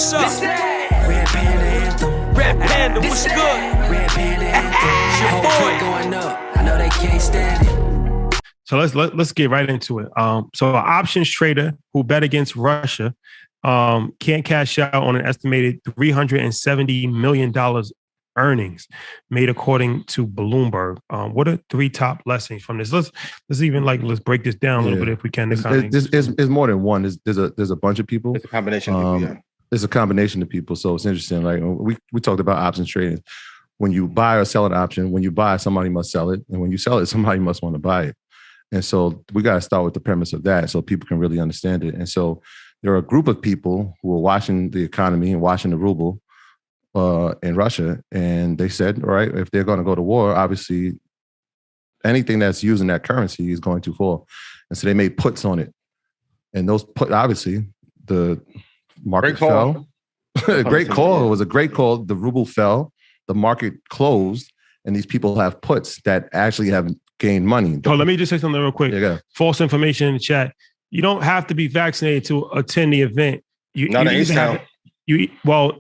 what's up? Red Panda Anthem. Red Panda, what's good? Red Panda Anthem. Your Whole boy. clip going up. I know they can't stand it. So let's get right into it. So an options trader who bet against Russia can't cash out on an estimated $370 million earnings made according to Bloomberg. What are three top lessons from this? Let's break this down a little bit if we can. It's more than one. There's a bunch of people. It's a combination of people, yeah. It's a combination of people. So it's interesting. Like we talked about options trading. When you buy or sell an option, when you buy, somebody must sell it. And when you sell it, somebody must want to buy it. And so we got to start with the premise of that so people can really understand it. And so there are a group of people who are watching the economy and watching the ruble in Russia. And they said, all right, if they're going to go to war, obviously anything that's using that currency is going to fall. And so they made puts on it. And those put, obviously, the market fell. Great call. It was a great call. The ruble fell. The market closed. And these people have puts that actually have gained money. Let me just say something real quick. Yeah, false information in the chat. You don't have to be vaccinated to attend the event.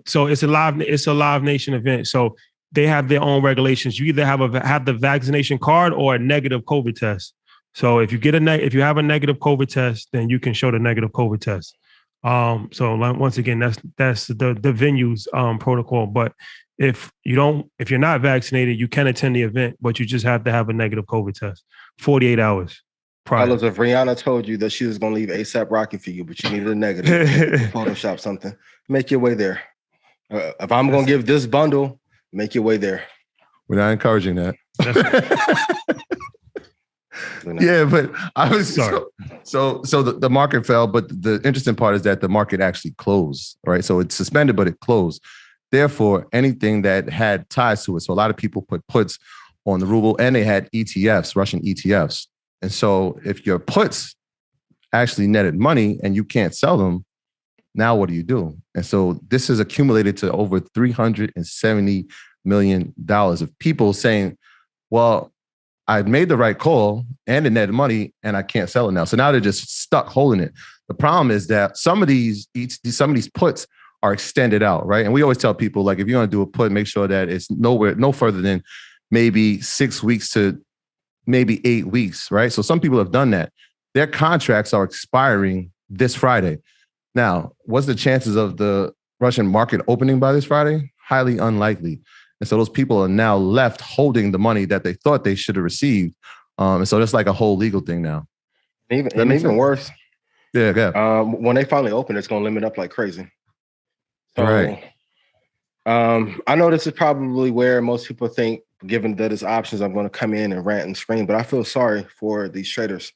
So it's a Live Nation event. So they have their own regulations. You either have the vaccination card or a negative COVID test. So if you if you have a negative COVID test, then you can show the negative COVID test. So once again, that's the venue's protocol. But if you're not vaccinated, you can attend the event, but you just have to have a negative COVID test 48 hours prior. Carlos, if Rihanna told you that she was going to leave ASAP Rocky for you, but you needed a negative, Photoshop something, make your way there. If I'm going to give this bundle, make your way there. We're not encouraging that. Yeah, but I was sorry. So the market fell, but the interesting part is that the market actually closed, right? So it's suspended, but it closed. Therefore, anything that had ties to it. So a lot of people put puts on the ruble and they had ETFs, Russian ETFs. And so if your puts actually netted money and you can't sell them, now what do you do? And so this has accumulated to over $370 million of people saying, well, I made the right call and it netted money and I can't sell it now. So now they're just stuck holding it. The problem is that some of these puts are extended out, right? And we always tell people, like, if you're going to do a put, make sure that it's no further than maybe 6 weeks to maybe 8 weeks, right? So some people have done that. Their contracts are expiring this Friday. Now, what's the chances of the Russian market opening by this Friday? Highly unlikely. And so those people are now left holding the money that they thought they should have received. And so that's like a whole legal thing now. Even worse. Yeah. When they finally open, it's going to limit up like crazy. So, right. I know this is probably where most people think, given that it's options, I'm going to come in and rant and scream, but I feel sorry for these traders.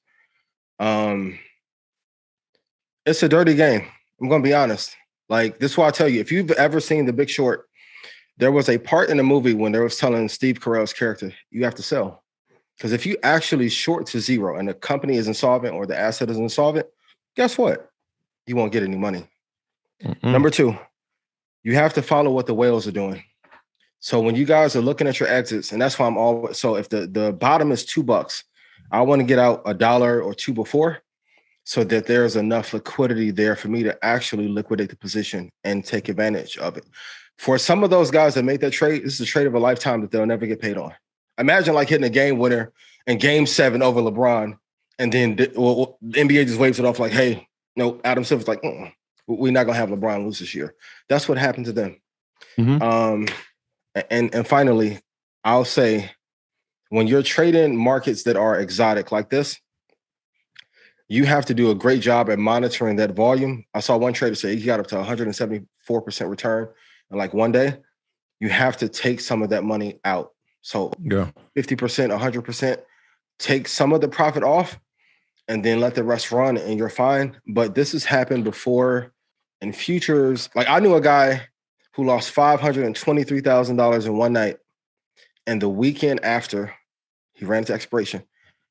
It's a dirty game. I'm going to be honest. Like, this is why I tell you, if you've ever seen The Big Short, there was a part in the movie when they was telling Steve Carell's character, you have to sell. Because if you actually short to zero and the company is insolvent or the asset is insolvent, guess what? You won't get any money. Mm-mm. Number two, you have to follow what the whales are doing. So when you guys are looking at your exits, and that's why I'm always, so if the bottom is $2, I want to get out $1 or $2 before so that there's enough liquidity there for me to actually liquidate the position and take advantage of it. For some of those guys that make that trade, this is a trade of a lifetime that they'll never get paid on. Imagine like hitting a game winner in game 7 over LeBron, and then the NBA just waves it off like, hey, no, Adam Silver's like, we're not going to have LeBron lose this year. That's what happened to them. Mm-hmm. And finally, I'll say, when you're trading markets that are exotic like this, you have to do a great job at monitoring that volume. I saw one trader say he got up to 174% return in like one day. You have to take some of that money out. So 50%, 100%, take some of the profit off and then let the rest run and you're fine. But this has happened before in futures. Like, I knew a guy who lost $523,000 in one night. And the weekend after he ran into expiration,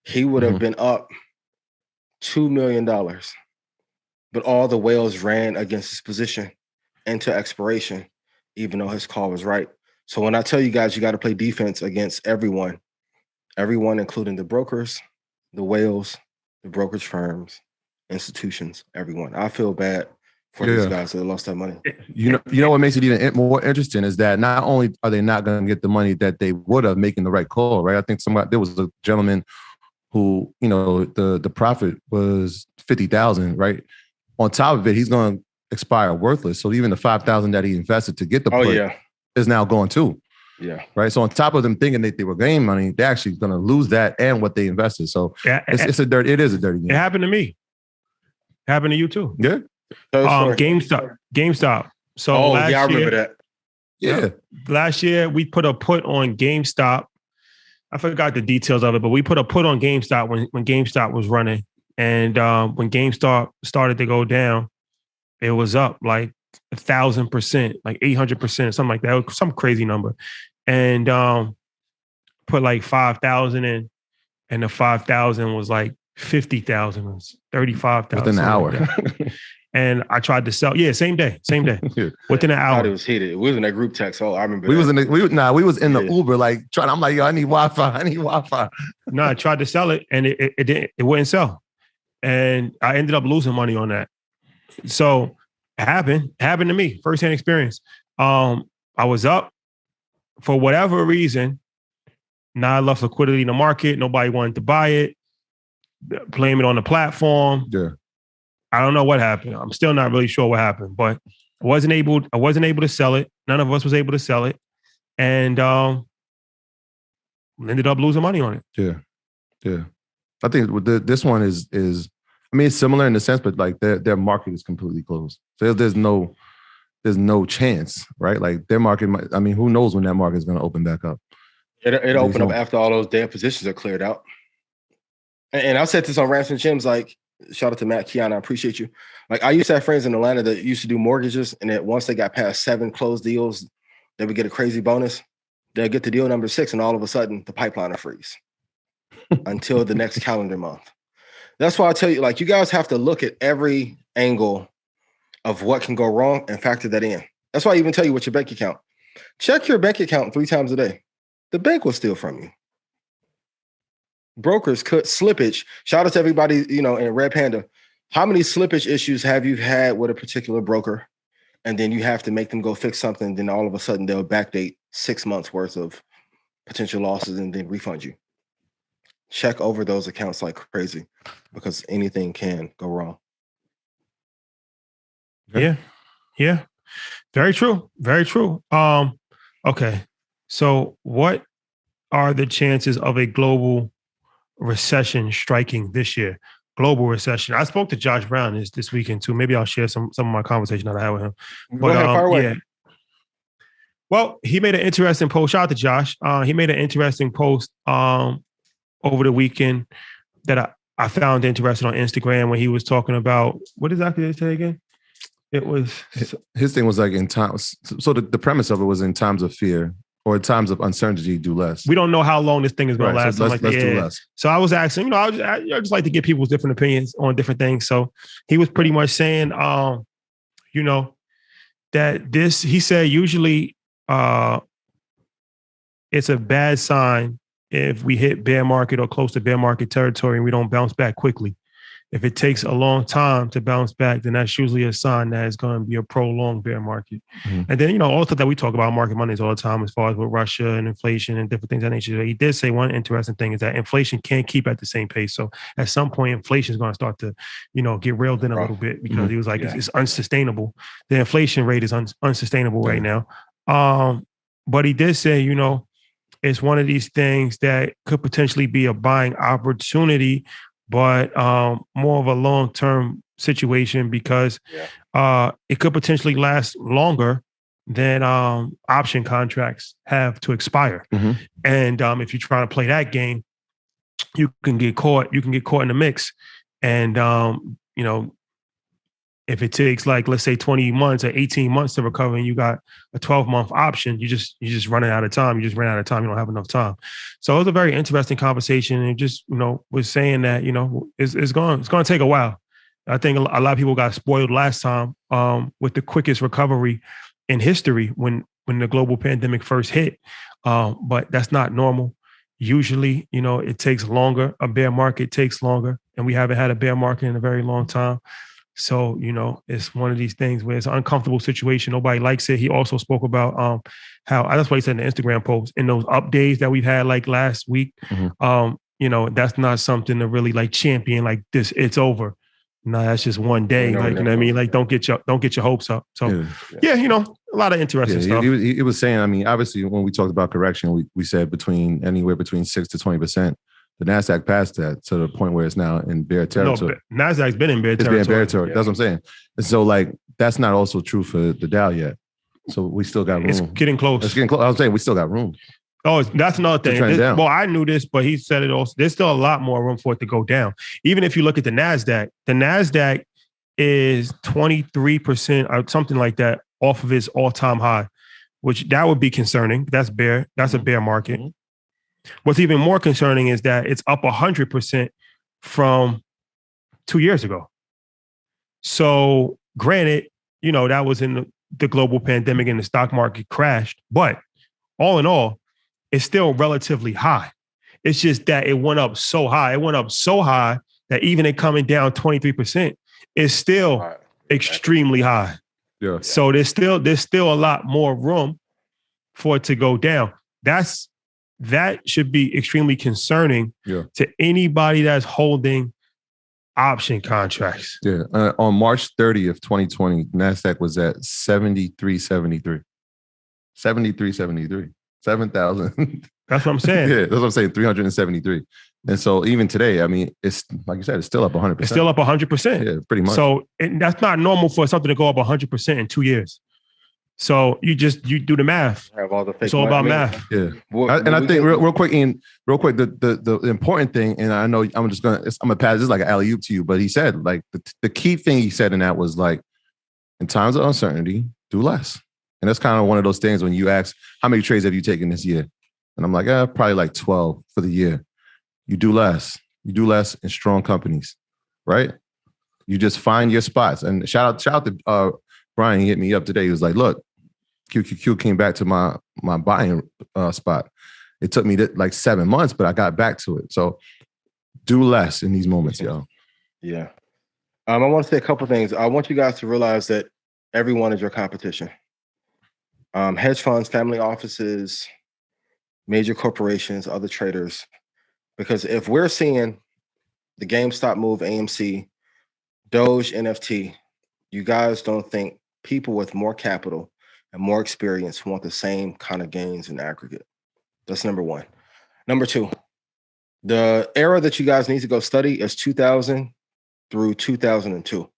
he would have been up $2 million. But all the whales ran against his position into expiration, even though his call was right. So when I tell you guys, you got to play defense against everyone, including the brokers, the whales, the brokerage firms, institutions, everyone. I feel bad for these guys that lost that money. You know what makes it even more interesting is that not only are they not going to get the money that they would have making the right call, right? I think there was a gentleman who, you know, the profit was 50,000, right? On top of it, he's going to expire worthless. So even the 5,000 that he invested to get the put is now going too. Yeah. Right. So on top of them thinking that they were gaining money, they're actually going to lose that and what they invested. So it is a dirty game. It happened to me. It happened to you too. Yeah. GameStop. So I remember that. Yeah. Last year we put a put on GameStop. I forgot the details of it, but we put a put on GameStop when GameStop was running. And when GameStop started to go down, it was up like 1,000%, like 800%, something like that. Some crazy number. And put like 5,000 in, and the 5,000 was like 50,000, it was 35,000 within an hour. Like and I tried to sell. Yeah, same day. Within an hour. It was heated. We was in that group text. Oh, I remember. We was in the Uber, like trying. I'm like, yo, I need Wi-Fi. No, I tried to sell it, and it wouldn't sell, and I ended up losing money on that. So it happened to me, firsthand experience. I was up for whatever reason. Not enough liquidity in the market. Nobody wanted to buy it. Blame it on the platform. Yeah. I don't know what happened. I'm still not really sure what happened, but I wasn't able to sell it. None of us was able to sell it. And ended up losing money on it. Yeah. Yeah. I think this one is I mean, it's similar in the sense, but like their market is completely closed. So there's no chance, right? Like their market, I mean, who knows when that market is going to open back up? It opened up after all those damn positions are cleared out. And I said this on Rams and Gems, like, shout out to Matt Keon, I appreciate you. Like, I used to have friends in Atlanta that used to do mortgages, and that once they got past 7 closed deals, they would get a crazy bonus. They'll get to deal number 6, and all of a sudden, the pipeline will freeze until the next calendar month. That's why I tell you, like, you guys have to look at every angle of what can go wrong and factor that in. That's why I even tell you with your bank account. Check your bank account 3 times a day. The bank will steal from you. Brokers cut slippage. Shout out to everybody, you know, in Red Panda. How many slippage issues have you had with a particular broker? And then you have to make them go fix something. Then all of a sudden they'll backdate 6 months worth of potential losses and then refund you. Check over those accounts like crazy because anything can go wrong. Yeah. Very true. Okay. So what are the chances of a global recession striking this year? Global recession. I spoke to Josh Brown this weekend too. Maybe I'll share some of my conversation that I had with him. But yeah. Well, he made an interesting post. Shout out to Josh. He made an interesting post over the weekend that I found interesting on Instagram when he was talking about, what exactly did he say again? It was his thing was like in times. So the premise of it was in times of fear or in times of uncertainty, do less. We don't know how long this thing is going to last. So let's do less. So I was asking, I just like to get people's different opinions on different things. So he was pretty much saying, that he said usually it's a bad sign if we hit bear market or close to bear market territory and we don't bounce back quickly. If it takes a long time to bounce back, then that's usually a sign that it's going to be a prolonged bear market. Mm-hmm. And then, also that we talk about market monies all the time as far as with Russia and inflation and different things of that nature. He did say one interesting thing is that inflation can't keep at the same pace. So at some point, inflation is going to start to, get reeled in a little bit because he was like, it's unsustainable. The inflation rate is unsustainable right now. But he did say, it's one of these things that could potentially be a buying opportunity, but more of a long-term situation because it could potentially last longer than option contracts have to expire. Mm-hmm. And if you're trying to play that game, you can get caught. You can get caught in the mix. And, if it takes like, let's say 20 months or 18 months to recover and you got a 12-month option, you just running out of time. You just ran out of time. You don't have enough time. So it was a very interesting conversation. And just, was saying that, it's going to take a while. I think a lot of people got spoiled last time with the quickest recovery in history when the global pandemic first hit. But that's not normal. Usually, it takes longer. A bear market takes longer. And we haven't had a bear market in a very long time. So, it's one of these things where it's an uncomfortable situation. Nobody likes it. He also spoke about how, that's what he said in the Instagram post, in those up days that we've had like last week, that's not something to really like champion like this. It's over. No, that's just one day. Like, you know what I mean? Like, don't get your hopes up. So a lot of interesting stuff. He was saying, I mean, obviously when we talked about correction, we said anywhere between 6 to 20%. The NASDAQ passed that to the point where it's now in bear territory. No, NASDAQ's been in bear territory. It's been in bear territory. Yeah. That's what I'm saying. And so like, that's not also true for the Dow yet. So we still got room. It's getting close. I was saying we still got room. Oh, that's another thing. Well, I knew this, but he said it also. There's still a lot more room for it to go down. Even if you look at the NASDAQ is 23% or something like that off of its all-time high, which that would be concerning. That's bear. That's a bear market. Mm-hmm. What's even more concerning is that it's up 100% from 2 years ago. So granted, that was in the global pandemic and the stock market crashed, but all in all, it's still relatively high. It's just that it went up so high. It went up so high that even it coming down 23% is still extremely high. Yeah. So there's still a lot more room for it to go down. That should be extremely concerning to anybody that's holding option contracts. Yeah. On March 30th, 2020, NASDAQ was at 73.73. 73.73. 7,000. That's what I'm saying. Yeah, that's what I'm saying. 373. And so even today, I mean, it's like you said, it's still up 100%. It's still up 100%. Yeah, pretty much. So that's not normal for something to go up 100% in 2 years. So you do the math. Have all the fake it's all about math. Yeah. I think real quick, the important thing, and I know I'm gonna pass this like an alley-oop to you, but he said like the key thing he said in that was like, in times of uncertainty, do less. And that's kind of one of those things when you ask, how many trades have you taken this year? And I'm like, probably like 12 for the year. You do less. You do less in strong companies, right? You just find your spots. And shout out to Brian. He hit me up today. He was like, look, QQQ came back to my buying spot. It took me like 7 months, but I got back to it. So do less in these moments, yo. Yeah. I want to say a couple things. I want you guys to realize that everyone is your competition. Hedge funds, family offices, major corporations, other traders. Because if we're seeing the GameStop move, AMC, Doge, NFT, you guys don't think people with more capital and more experience want the same kind of gains in aggregate. That's number one. Number two, the era that you guys need to go study is 2000 through 2002.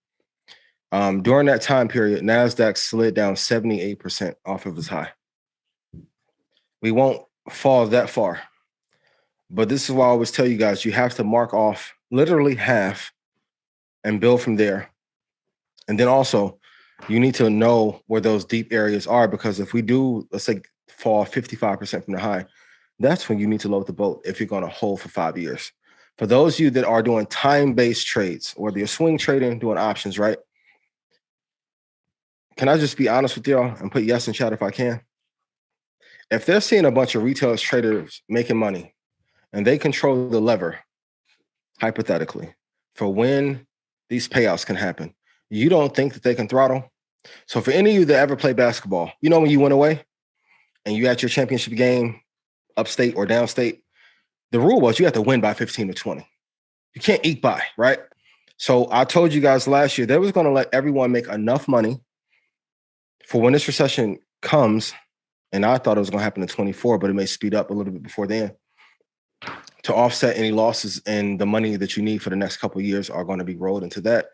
During that time period, NASDAQ slid down 78% off of its high. We won't fall that far. But this is why I always tell you guys, you have to mark off literally half and build from there. And then also, you need to know where those deep areas are, because if we do, let's say, fall 55% from the high, that's when you need to load the boat if you're going to hold for 5 years. For those of you that are doing time-based trades, or they're swing trading, doing options, right? Can I just be honest with y'all and put yes in chat if I can? If they're seeing a bunch of retail traders making money and they control the lever, hypothetically, for when these payouts can happen, you don't think that they can throttle? So for any of you that ever play basketball, you know when you went away and you at your championship game upstate or downstate, the rule was you have to win by 15 or 20. You can't eke by, right? So I told you guys last year, they was going to let everyone make enough money for when this recession comes, and I thought it was going to happen in 24, but it may speed up a little bit before then, to offset any losses, and the money that you need for the next couple of years are going to be rolled into that.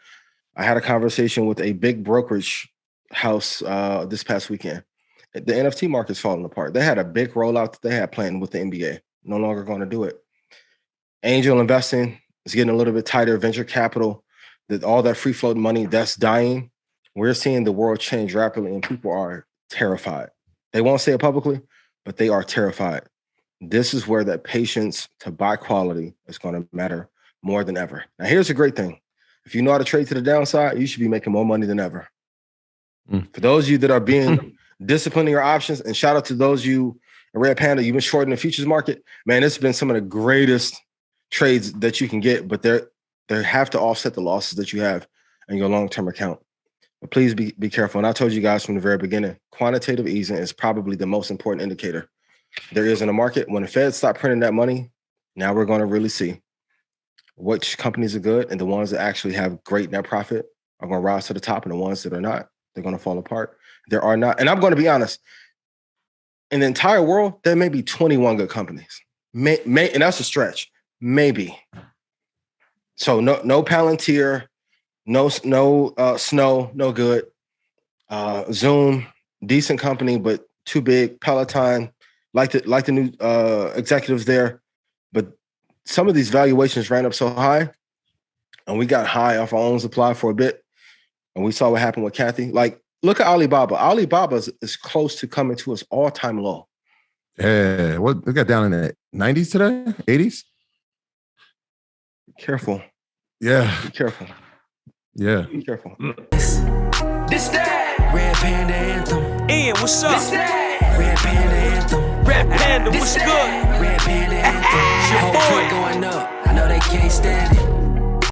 I had a conversation with a big brokerage house this past weekend. The NFT market's falling apart. They had a big rollout that they had planned with the NBA. No longer going to do it. Angel investing is getting a little bit tighter. Venture capital, that all that free floating money, that's dying. We're seeing the world change rapidly, and people are terrified. They won't say it publicly, but they are terrified. This is where that patience to buy quality is going to matter more than ever. Now, here's the great thing. If you know how to trade to the downside, you should be making more money than ever. For those of you that are being disciplined in your options, and shout out to those of you in Red Panda, you've been shorting the futures market. Man, it's been some of the greatest trades that you can get, but they have to offset the losses that you have in your long-term account. But please be careful. And I told you guys from the very beginning, quantitative easing is probably the most important indicator there is in the market. When the Fed stop printing that money, now we're going to really see which companies are good, and the ones that actually have great net profit are going to rise to the top, and the ones that are not, they're going to fall apart. There are not, and I'm going to be honest, in the entire world, there may be 21 good companies. May, and that's a stretch. Maybe. So no Palantir, no Snow, no good. Zoom, decent company, but too big. Peloton, like the new executives there, but some of these valuations ran up so high, and we got high off our own supply for a bit, and we saw what happened with Kathy. Like, look at Alibaba. Alibaba is close to coming to its all-time low. Yeah, what we got down in the 90s today, 80s. Careful. Yeah. Be careful. Yeah. Be careful. This that Red Panda anthem. Ian, what's up? This that Red Panda anthem. Rap Panda, what's This good?